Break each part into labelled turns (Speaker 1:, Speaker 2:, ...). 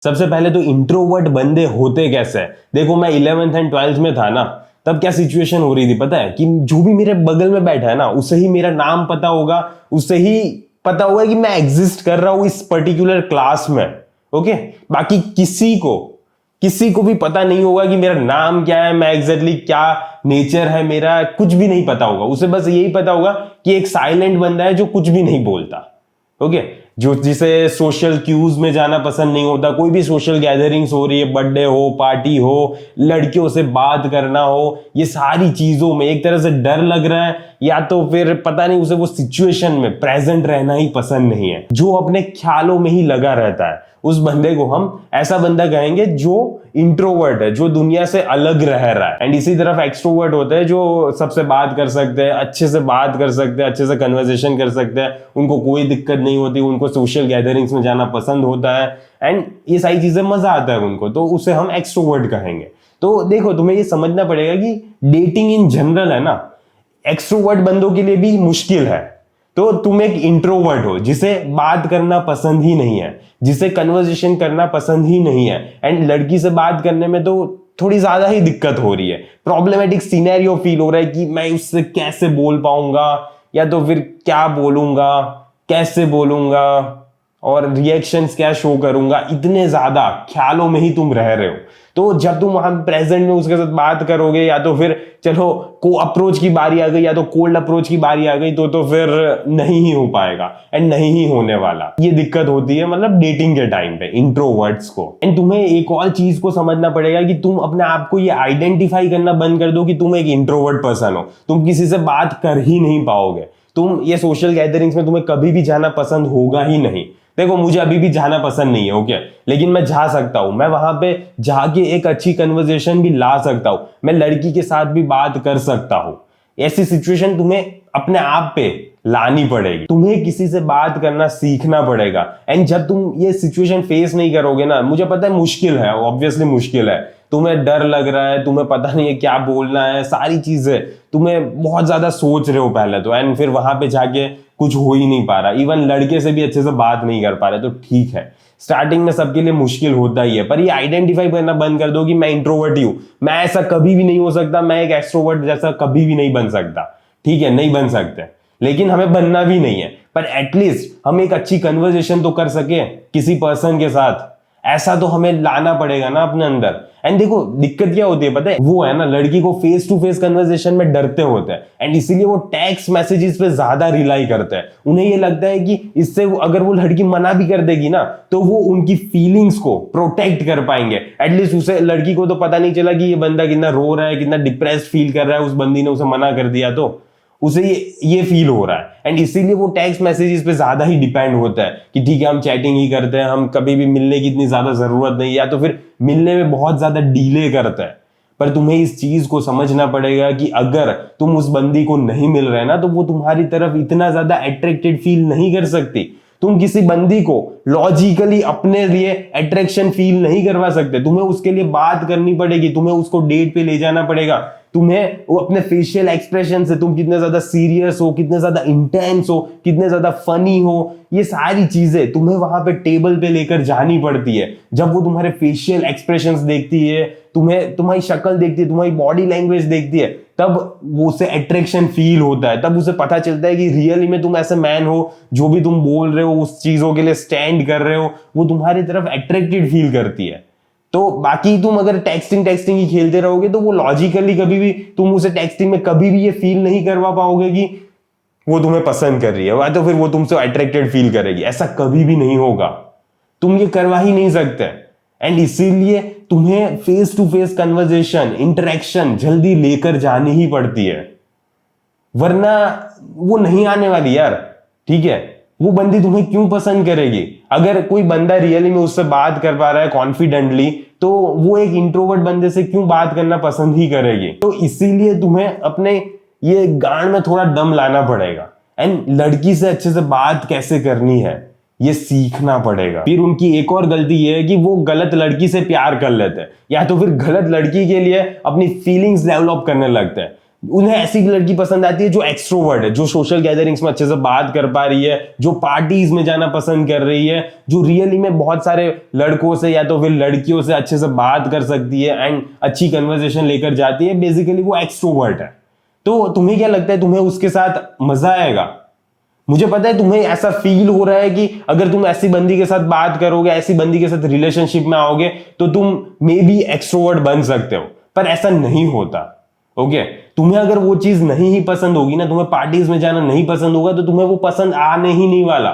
Speaker 1: सबसे पहले तो इंट्रोवर्ट बंदे होते कैसे हैं। देखो मैं 11th एंड 12th में था ना, तब क्या सिचुएशन हो रही थी पता है कि जो भी मेरे बगल में बैठा है ना उसे ही मेरा नाम पता होगा, उसे ही पता होगा कि मैं एग्जिस्ट कर रहा हूं इस पर्टिकुलर क्लास में। ओके, बाकी किसी को भी पता नहीं होगा कि मेरा नाम क्या है, मैं एग्जैक्टली क्या नेचर है मेरा, कुछ भी नहीं पता होगा। उसे बस यही पता होगा कि एक साइलेंट बंदा है जो कुछ भी नहीं बोलता। ओके, जो जिसे सोशल क्यूज में जाना पसंद नहीं होता, कोई भी सोशल गैदरिंग्स हो रही है, बर्थडे हो, पार्टी हो, लड़कियों से बात करना हो, ये सारी चीजों में एक तरह से डर लग रहा है या तो फिर पता नहीं उसे वो सिचुएशन में प्रेजेंट रहना ही पसंद नहीं है, जो अपने ख्यालों में ही लगा रहता है, उस बंदे को हम ऐसा बंदा कहेंगे जो इंट्रोवर्ट है, जो दुनिया से अलग रह रहा है। एंड इसी तरफ एक्सट्रोवर्ट होते हैं जो सबसे बात कर सकते हैं, अच्छे से बात कर सकते हैं, अच्छे से कन्वर्सेशन कर सकते हैं, उनको कोई दिक्कत नहीं होती, उनको सोशल गैदरिंग्स में जाना पसंद होता है एंड ये सारी चीजें मजा आता है उनको, तो उसे हम एक्सट्रोवर्ट कहेंगे। तो देखो तुम्हें ये समझना पड़ेगा कि डेटिंग इन जनरल है ना, एक्सट्रोवर्ट बंदों के लिए भी मुश्किल है। तो तुम एक इंट्रोवर्ट हो जिसे बात करना पसंद ही नहीं है, जिसे कन्वर्सेशन करना पसंद ही नहीं है, एंड लड़की से बात करने में तो थोड़ी ज्यादा ही दिक्कत हो रही है, प्रॉब्लमेटिक सिनेरियो फील हो रहा है कि मैं उससे कैसे बोल पाऊंगा या तो फिर क्या बोलूंगा, कैसे बोलूंगा और रिएक्शंस क्या शो करूंगा, इतने ज्यादा ख्यालों में ही तुम रह रहे हो। तो जब तुम वहां प्रेजेंट में उसके साथ बात करोगे या तो फिर चलो को अप्रोच की बारी आ गई या तो कोल्ड अप्रोच की बारी आ गई तो फिर नहीं ही हो पाएगा एंड नहीं ही होने वाला। ये दिक्कत होती है मतलब डेटिंग के टाइम पे इंट्रोवर्ट्स को। एंड तुम्हें एक और चीज को समझना पड़ेगा कि तुम अपने आप को ये आइडेंटिफाई करना बंद कर दो कि तुम एक इंट्रोवर्ट पर्सन हो, तुम किसी से बात कर ही नहीं पाओगे, तुम ये सोशल गैदरिंग्स में तुम्हें कभी भी जाना पसंद होगा ही नहीं। देखो मुझे अभी भी जाना पसंद नहीं है, ओके, लेकिन मैं जा सकता हूं, मैं वहां पे जाके एक अच्छी कन्वर्सेशन भी ला सकता हूं, मैं लड़की के साथ भी बात कर सकता हूं। ऐसी सिचुएशन तुम्हें अपने आप पे लानी पड़ेगी, तुम्हें किसी से बात करना सीखना पड़ेगा। एंड जब तुम ये सिचुएशन फेस नहीं करोगे ना, मुझे पता है मुश्किल है, ऑब्वियसली मुश्किल है, तुम्हें डर लग रहा है, तुम्हें पता नहीं है क्या बोलना है, सारी चीजें तुम्हें बहुत ज्यादा सोच रहे हो पहले तो, एंड फिर वहां पे जाके कुछ हो ही नहीं पा रहा, इवन लड़के से भी अच्छे से बात नहीं कर पा रहे, तो ठीक है, स्टार्टिंग में सबके लिए मुश्किल होता ही है, पर ये आइडेंटिफाई करना बंद कर दो कि मैं इंट्रोवर्ट ही हूं, मैं ऐसा कभी भी नहीं हो सकता, मैं एक एक्सट्रोवर्ट जैसा कभी भी नहीं बन सकता। ठीक है, नहीं बन सकते, लेकिन हमें बनना भी नहीं है, पर एटलीस्ट हम एक अच्छी कन्वर्सेशन तो कर सके किसी पर्सन के साथ, ऐसा तो हमें लाना पड़ेगा ना अपने अंदर। एंड देखो दिक्कत क्या होती है पता है, वो है ना लड़की को फेस टू फेस कन्वर्सेशन में डरते होते हैं एंड इसीलिए वो टेक्स्ट मैसेजेस पे ज्यादा रिलाई करते हैं। उन्हें ये लगता है कि इससे अगर वो लड़की मना भी कर देगी ना तो वो उनकी फीलिंग्स को प्रोटेक्ट कर पाएंगे, एटलीस्ट उसे लड़की को तो पता नहीं चला कि ये बंदा कितना रो रहा है, कितना डिप्रेस्ड फील कर रहा है, उस बंदी ने उसे मना कर दिया तो उसे ये फील हो रहा है। एंड इसीलिए वो टेक्स्ट मैसेजेस पे ज्यादा ही डिपेंड होता है कि ठीक है हम चैटिंग ही करते हैं, हम कभी भी मिलने की इतनी ज्यादा जरूरत नहीं, या तो फिर मिलने में बहुत ज्यादा डिले करते हैं। पर तुम्हें इस चीज को समझना पड़ेगा कि अगर तुम उस बंदी को नहीं मिल रहे ना तो वो तुम्हारी तरफ इतना ज्यादा अट्रैक्टेड फील नहीं कर सकती, तुम किसी बंदी को लॉजिकली अपने लिए अट्रैक्शन फील नहीं करवा सकते, तुम्हें उसके लिए बात करनी पड़ेगी, तुम्हें उसको डेट पे ले जाना पड़ेगा, तुम्हें वो अपने फेशियल एक्सप्रेशन से तुम कितने ज्यादा सीरियस हो, कितने ज्यादा इंटेंस हो, कितने ज्यादा फनी हो, ये सारी चीजें तुम्हें वहां पे टेबल पे लेकर जानी पड़ती है। जब वो तुम्हारे फेशियल एक्सप्रेशंस देखती है, तुम्हें तुम्हारी शक्ल देखती है, तुम्हारी बॉडी लैंग्वेज देखती है, तब वो उसे अट्रैक्शन फील होता है, तब उसे पता चलता है कि रियली में तुम ऐसे मैन हो, जो भी तुम बोल रहे हो उस चीजों के लिए स्टैंड कर रहे हो, वो तुम्हारी तरफ अट्रैक्टेड फील करती है। तो बाकी तुम अगर टेक्सटिंग ही खेलते रहोगे तो वो लॉजिकली कभी भी तुम उसे टेक्सटिंग में कभी भी ये फील नहीं करवा पाओगे कि वो तुम्हें पसंद कर रही है, या तो फिर वो तुमसे अट्रैक्टेड फील करेगी, ऐसा कभी भी नहीं होगा, तुम ये करवा ही नहीं सकते। एंड इसीलिए तुम्हें face to face conversation, interaction जल्दी लेकर जानी ही पड़ती है, वरना वो नहीं आने वाली यार। ठीक है, वो बंदी तुम्हें क्यों पसंद करेगी? अगर कोई बंदा रियली में उससे बात कर पा रहा है कॉन्फिडेंटली तो वो एक इंट्रोवर्ट बंदे से क्यों बात करना पसंद ही करेगी? तो इसीलिए तुम्हें अपने ये गांड में थोड़ा दम लाना पड़ेगा एंड लड़की से अच्छे से बात कैसे करनी है ये सीखना पड़ेगा। फिर उनकी एक और गलती ये है कि वो गलत लड़की से प्यार कर लेते हैं या तो फिर गलत लड़की के लिए अपनी फीलिंग्स डेवलप करने लगते हैं। उन्हें ऐसी लड़की पसंद आती है जो एक्सट्रोवर्ट है, जो सोशल गैदरिंग्स में अच्छे से बात कर पा रही है, जो पार्टीज में जाना पसंद कर रही है, जो रियली में बहुत सारे लड़कों से या तो फिर लड़कियों से अच्छे से बात कर सकती है एंड अच्छी कन्वर्सेशन लेकर जाती है। बेसिकली वो एक्सट्रोवर्ट है। तो तुम्हें क्या लगता है, तुम्हें उसके साथ मजा आएगा? मुझे पता है तुम्हें ऐसा फील हो रहा है कि अगर तुम ऐसी बंदी के साथ बात करोगे, ऐसी बंदी के साथ रिलेशनशिप में आओगे तो तुम मे बी एक्सट्रोवर्ट बन सकते हो, पर ऐसा नहीं होता। ओके, तुम्हें अगर वो चीज नहीं ही पसंद होगी ना, तुम्हें पार्टीज में जाना नहीं पसंद होगा, तो तुम्हें वो पसंद आने ही नहीं वाला।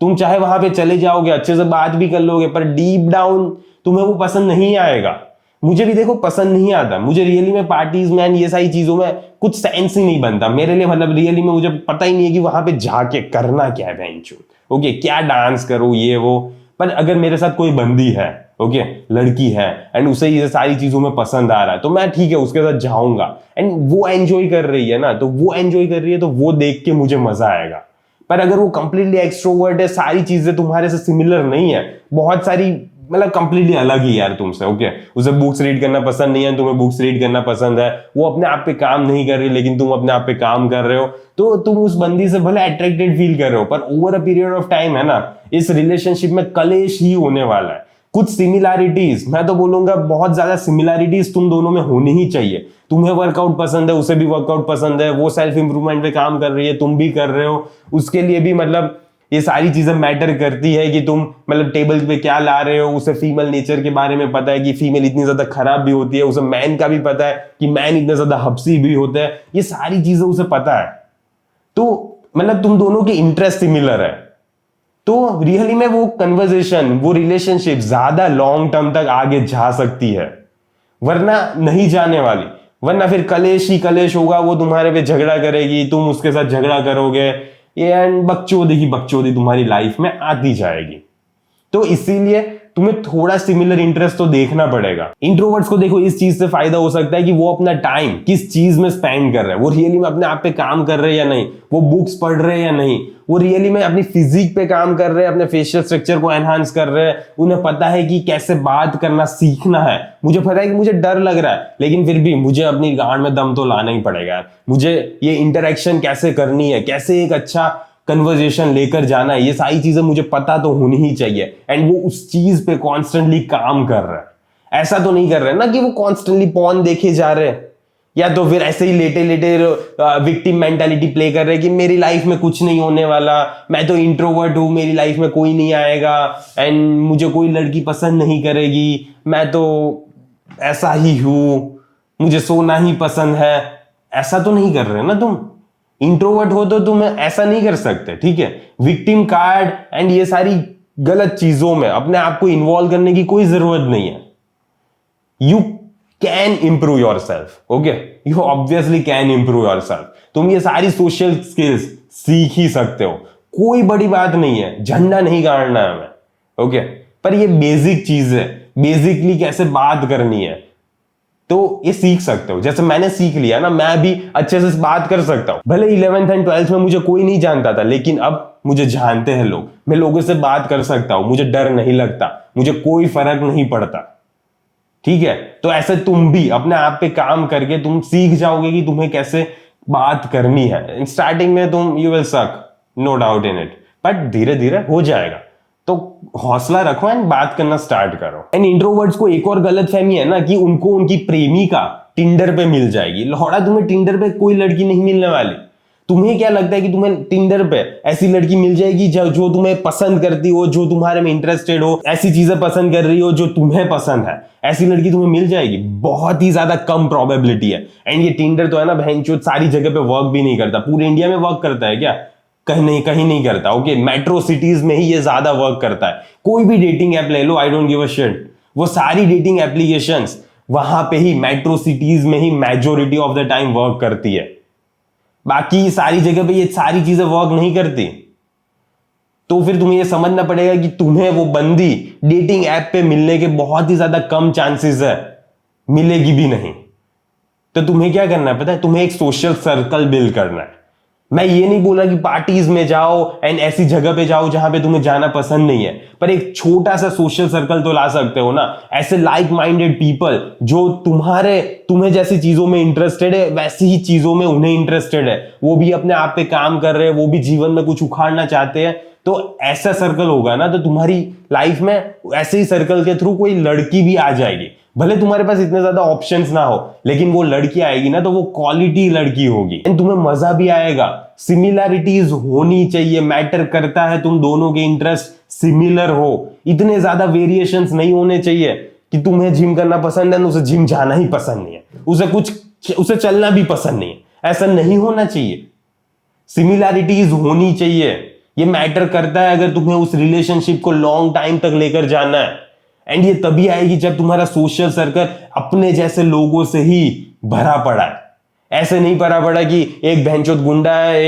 Speaker 1: तुम चाहे वहां पे चले जाओगे, अच्छे से बात भी कर लोगे, पर डीप डाउन तुम्हें वो पसंद नहीं आएगा। मुझे भी देखो पसंद नहीं आता, मुझे रियली में पार्टीज में ये सारी चीजों में कुछ सेंस ही नहीं बनता मेरे लिए। मतलब रियली में मुझे पता ही नहीं है कि वहां पे जाके करना क्या है बेंचो। ओके, क्या डांस करो ये वो। पर अगर मेरे साथ कोई बंदी है, ओके, लड़की है एंड उसे ये सारी चीजों में पसंद आ रहा है, तो मैं ठीक है उसके साथ जाऊंगा एंड वो एंजॉय कर रही है ना, तो वो एंजॉय कर रही है तो वो देख के मुझे मजा आएगा। पर अगर वो कंप्लीटली एक्सट्रोवर्ट है, सारी चीजें तुम्हारे से सिमिलर नहीं है, बहुत सारी मतलब कंप्लीटली अलग ही यार तुमसे, ओके, उसे बुक्स रीड करना पसंद नहीं है, तुम्हें बुक्स रीड करना पसंद है, वो अपने आप पे काम नहीं कर रही लेकिन तुम अपने आप पे काम कर रहे हो, तो तुम उस बंदी से भले अट्रैक्टेड फील कर रहे हो, पर over a period of time है ना, इस रिलेशनशिप में कलेश ही होने वाला है। कुछ सिमिलैरिटीज, मैं तो बोलूंगा बहुत ज्यादा सिमिलैरिटीज तुम दोनों में होनी ही चाहिए। तुम्हें वर्कआउट पसंद है, उसे भी वर्कआउट पसंद है, वो सेल्फ इंप्रूवमेंट पे काम कर रही है, तुम भी कर रहे हो, उसके लिए भी मतलब ये सारी चीजें मैटर करती है कि तुम मतलब टेबल पे क्या ला रहे हो। उसे फीमेल नेचर के बारे में पता है कि फीमेल इतनी ज्यादा खराब भी होती है, उसे मैन का भी पता है कि मैन इतना ज्यादा हब्सी भी होता है, ये सारी चीजें उसे पता है। तो मतलब तुम दोनों के इंटरेस्ट सिमिलर है, तो रियली में वो कन्वर्सेशन, वो रिलेशनशिप ज्यादा लॉन्ग टर्म तक आगे जा सकती है, वरना नहीं जाने वाली। वरना फिर कलेश ही कलेश होगा, वो तुम्हारे पे झगड़ा करेगी, तुम उसके साथ झगड़ा करोगे, एंड बकचोदी की बकचोदी तुम्हारी लाइफ में आती जाएगी। तो इसीलिए तुम्हें थोड़ा सिमिलर इंटरेस्ट तो देखना पड़ेगा। इंट्रोवर्ट्स को देखो इस चीज से फायदा हो सकता है कि वो अपना टाइम किस चीज में स्पेंड कर रहे हैं, वो रियली में अपने आप पे काम कर रहे हैं या नहीं, वो बुक्स पढ़ रहे हैं या नहीं, वो रियली में अपनी फिजिक पे काम कर रहे हैं, अपने फेशियल स्ट्रक्चर को एनहांस कर रहे हैं, उन्हें पता है कि कैसे बात करना सीखना है। मुझे पता है कि मुझे डर लग रहा है, लेकिन फिर भी मुझे अपनी गांड में दम तो लाना ही पड़ेगा। मुझे ये इंटरेक्शन कैसे करनी है, कैसे एक अच्छा कन्वर्जेशन लेकर जाना है, ये सारी चीजें मुझे पता तो होनी ही चाहिए। एंड वो उस चीज पे कॉन्स्टेंटली काम कर रहा है। ऐसा तो नहीं कर रहे ना कि वो कॉन्स्टेंटली पॉर्न देखे जा रहे हैं, या तो फिर ऐसे ही लेटे लेटे विक्टिम मेंटालिटी प्ले कर रहे हैं कि मेरी लाइफ में कुछ नहीं होने वाला, मैं तो इंट्रोवर्ट हूं, मेरी लाइफ में कोई नहीं आएगा एंड मुझे कोई लड़की पसंद नहीं करेगी, मैं तो ऐसा ही हूं, मुझे सोना ही पसंद है। ऐसा तो नहीं कर रहे ना तुम। इंट्रोवर्ट हो तो तुम ऐसा नहीं कर सकते, ठीक है। विक्टिम कार्ड एंड ये सारी गलत चीजों में अपने आप को इन्वॉल्व करने की कोई जरूरत नहीं है। You can improve your self, okay, you obviously can improve your self. तुम ये सारी सोशल स्किल्स सीख ही सकते हो, कोई बड़ी बात नहीं है, झंडा नहीं गाड़ना है हमें, ओके। पर ये बेसिक चीज है, बेसिकली कैसे बात करनी है तो ये सीख सकते हो। जैसे मैंने सीख लिया ना, मैं भी अच्छे से बात कर सकता हूं। भले 11th एंड 12th में मुझे कोई नहीं जानता था, लेकिन अब मुझे जानते हैं लोग, मैं लोगों से बात कर सकता हूं, मुझे डर नहीं लगता, मुझे कोई फर्क नहीं पड़ता, ठीक है। तो ऐसे तुम भी अपने आप पे काम करके तुम सीख जाओगे कि तुम्हें कैसे बात करनी है। स्टार्टिंग में तुम you will suck, no doubt in it, but धीरे धीरे हो जाएगा। तो हौसला रखो एंड बात करना स्टार्ट करो। एंड इंट्रोवर्ट्स को एक और गलतफहमी है ना कि उनको उनकी प्रेमिका टिंडर पे मिल जाएगी। लौड़ा, तुम्हें टिंडर पे कोई लड़की नहीं मिलने वाली। तुम्हें क्या लगता है कि तुम्हें टिंडर पे ऐसी लड़की मिल जाएगी जो तुम्हें पसंद करती हो, जो तुम्हारे में इंटरेस्टेड हो, ऐसी चीजें पसंद कर रही हो जो तुम्हें पसंद है, ऐसी लड़की तुम्हें मिल जाएगी? बहुत ही ज्यादा कम प्रोबेबिलिटी है। एंड ये टिंडर तो है ना बहनचोद, सारी जगह पे वर्क भी नहीं करता। पूरे इंडिया में वर्क करता है क्या? कहीं नहीं करता, ओके। मेट्रो सिटीज में ही ये ज्यादा वर्क करता है। कोई भी डेटिंग ऐप ले लो, I don't give a shit, वो सारी डेटिंग एप्लीकेशंस वहां पे ही मेट्रो सिटीज में ही majority of the time work करती है। बाकी सारी जगह पे ये सारी चीजें वर्क नहीं करती। तो फिर तुम्हें ये समझना पड़ेगा कि तुम्हें वो बंदी डेटिंग ऐप पे मिलने के बहुत ही ज्यादा कम चांसेस है, मिलेगी भी नहीं। तो तुम्हें क्या करना है पता है? तुम्हें एक सोशल सर्कल बिल्ड करना है। मैं ये नहीं बोला कि पार्टीज में जाओ एंड ऐसी जगह पे जाओ जहां पे तुम्हें जाना पसंद नहीं है, पर एक छोटा सा सोशल सर्कल तो ला सकते हो ना, ऐसे लाइक माइंडेड पीपल जो तुम्हें जैसी चीजों में इंटरेस्टेड है वैसी ही चीजों में उन्हें इंटरेस्टेड है, वो भी अपने आप पे काम कर रहे हैं, वो भी जीवन में कुछ उखाड़ना चाहते हैं। तो ऐसा सर्कल होगा ना तो तुम्हारी लाइफ में ऐसे ही सर्कल के थ्रू कोई लड़की भी आ जाएगी। भले तुम्हारे पास इतने ज्यादा ऑप्शंस ना हो, लेकिन वो लड़की आएगी ना तो वो क्वालिटी लड़की होगी एंड तुम्हें मजा भी आएगा। सिमिलैरिटीज होनी चाहिए, मैटर करता है तुम दोनों के इंटरेस्ट सिमिलर हो, इतने ज्यादा वेरिएशंस नहीं होने चाहिए कि तुम्हें जिम करना पसंद है उसे जिम जाना ही पसंद नहीं है, उसे चलना भी पसंद नहीं है, ऐसा नहीं होना चाहिए। सिमिलैरिटीज होनी चाहिए, ये मैटर करता है अगर तुम्हें उस रिलेशनशिप को लॉन्ग टाइम तक लेकर जाना है। एंड ये तभी आएगी जब तुम्हारा सोशल सर्कल अपने जैसे लोगों से ही भरा पड़ा है। ऐसे नहीं भरा पड़ा कि एक बहनचोद गुंडा है,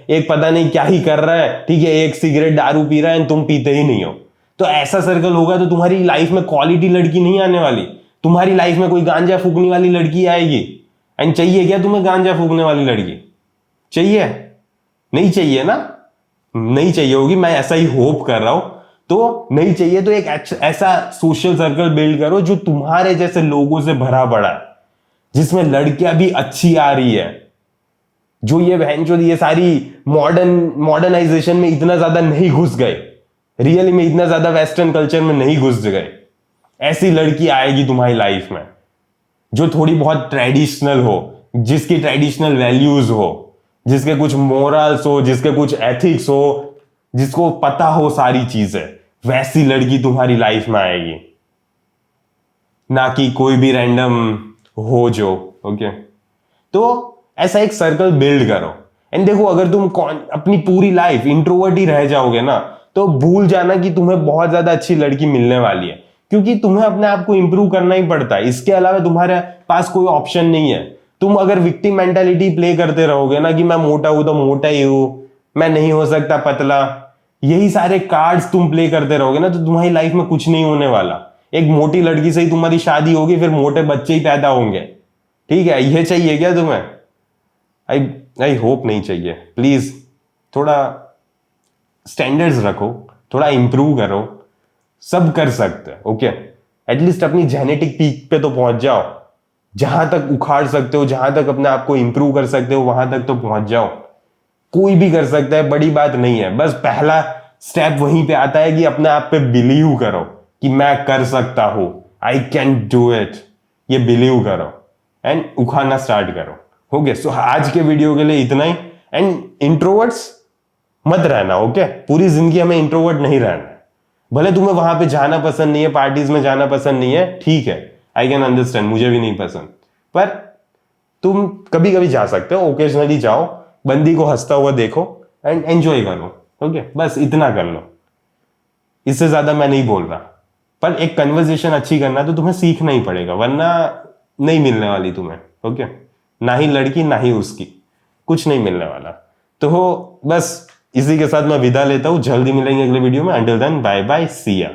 Speaker 1: एक पता नहीं क्या ही कर रहा है, ठीक है, एक सिगरेट दारू पी रहा है तुम पीते ही नहीं हो। तो ऐसा सर्कल होगा तो तुम्हारी लाइफ में क्वालिटी लड़की नहीं आने वाली, तुम्हारी लाइफ में कोई गांजा फूकने वाली लड़की आएगी। एंड चाहिए क्या तुम्हें गांजा फूकने वाली लड़की? चाहिए? नहीं चाहिए ना, नहीं चाहिए होगी, मैं ऐसा ही होप कर रहा हूं। तो नहीं चाहिए तो एक ऐसा सोशल सर्कल बिल्ड करो जो तुम्हारे जैसे लोगों से भरा पड़ा है, जिसमें लड़कियां भी अच्छी आ रही है, जो ये सारी मॉडर्नाइजेशन में इतना ज्यादा नहीं घुस गए, रियली में इतना ज्यादा वेस्टर्न कल्चर में नहीं घुस गए। ऐसी लड़की आएगी तुम्हारी लाइफ में जो थोड़ी बहुत ट्रेडिशनल हो, जिसकी ट्रेडिशनल वैल्यूज हो, जिसके कुछ मोरल्स हो, जिसके कुछ एथिक्स हो, जिसको पता हो सारी चीजें, वैसी लड़की तुम्हारी लाइफ में आएगी, ना कि कोई भी रैंडम हो जो। ओके, तो ऐसा एक सर्कल बिल्ड करो। एंड देखो, अगर तुम अपनी पूरी लाइफ इंट्रोवर्ट ही रह जाओगे ना तो भूल जाना कि तुम्हें बहुत ज्यादा अच्छी लड़की मिलने वाली है, क्योंकि तुम्हें अपने आप को इंप्रूव करना ही पड़ता है, इसके अलावा तुम्हारे पास कोई ऑप्शन नहीं है। तुम अगर विक्टिम मेंटालिटी प्ले करते रहोगे ना कि मैं मोटा हूं तो मोटा ही हूं, मैं नहीं हो सकता पतला, यही सारे कार्ड्स तुम प्ले करते रहोगे ना तो तुम्हारी लाइफ में कुछ नहीं होने वाला। एक मोटी लड़की से ही तुम्हारी शादी होगी, फिर मोटे बच्चे ही पैदा होंगे। ठीक है, ये चाहिए क्या तुम्हें? आई होप नहीं चाहिए। प्लीज थोड़ा स्टैंडर्ड्स रखो, थोड़ा इंप्रूव करो, सब कर सकते हैं। ओके, एटलीस्ट अपनी जेनेटिक पीक पे तो पहुंच जाओ, जहां तक उखाड़ सकते हो, जहां तक अपने आप को इंप्रूव कर सकते हो वहां तक तो पहुंच जाओ। कोई भी कर सकता है, बड़ी बात नहीं है। बस पहला स्टेप वहीं पे आता है कि अपने आप पे बिलीव करो कि मैं कर सकता हूं, आई कैन डू इट, ये बिलीव करो एंड उखाड़ना स्टार्ट करो। ओके, सो आज के वीडियो के लिए इतना ही। एंड इंट्रोवर्ट्स मत रहना, ओके, पूरी जिंदगी हमें इंट्रोवर्ट नहीं रहना है। भले तुम्हें वहां पे जाना पसंद नहीं है, पार्टीज में जाना पसंद नहीं है, ठीक है, आई कैन अंडरस्टैंड, मुझे भी नहीं पसंद, पर तुम कभी कभी जा सकते हो, ओकेजनली जाओ, बंदी को हंसता हुआ देखो एंड एंजॉय करो। ओके, बस इतना कर लो, इससे ज्यादा मैं नहीं बोल रहा। पर एक कन्वर्सेशन अच्छी करना तो तुम्हें सीखना ही पड़ेगा, वरना नहीं मिलने वाली तुम्हें। ओके, ना ही लड़की ना ही उसकी, कुछ नहीं मिलने वाला। तो बस इसी के साथ मैं विदा लेता हूं, जल्दी मिलेंगे अगले वीडियो में। अंटिल देन बाय बाय, सी या।